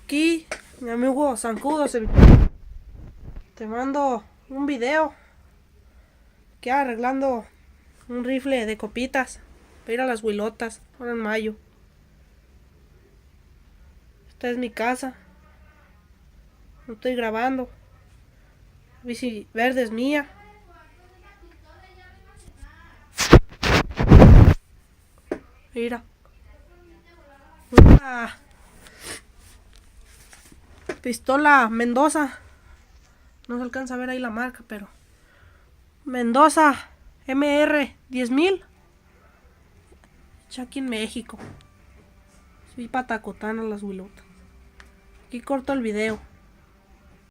Aquí, mi amigo Zancudo, te mando un video que arreglando un rifle de copitas para ir a las huilotas, ahora en mayo. Esta es mi casa, no estoy grabando. Bici verde es mía. Mira, una pistola Mendoza, no se alcanza a ver ahí la marca, pero Mendoza MR 10.000, hecha aquí en México. Soy patacotana las huilotas. Aquí corto el video.